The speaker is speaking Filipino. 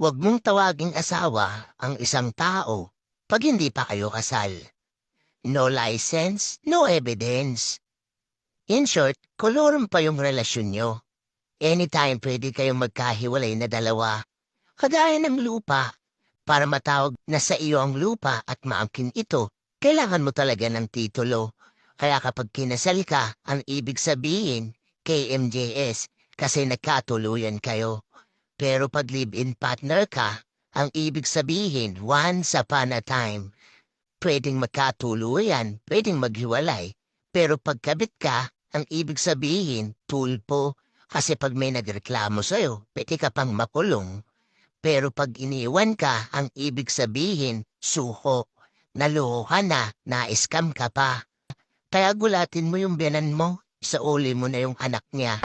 Huwag mong tawaging asawa ang isang tao pag hindi pa kayo kasal. No license, no evidence. In short, kolorum pa yung relasyon nyo. Anytime pwede kayong magkahiwalay na dalawa. Kagaya ng lupa. Para matawag na sa iyo ang lupa at maangkin ito, kailangan mo talaga ng titulo. Kaya kapag kinasal ka, ang ibig sabihin, KMJS, kasi nagkatuluyan kayo. Pero pag live-in partner ka, ang ibig sabihin, once upon a time, pwedeng magkatuluyan, pwedeng maghiwalay. Pero pag kabit ka, ang ibig sabihin, tulpo. Kasi pag may nagreklamo sa'yo, pwede ka pang makulong. Pero pag iniwan ka, ang ibig sabihin, suko. Naloko ka na, na-scam ka pa. Kaya gulatin mo yung biyanan mo, sa uli mo na yung anak niya.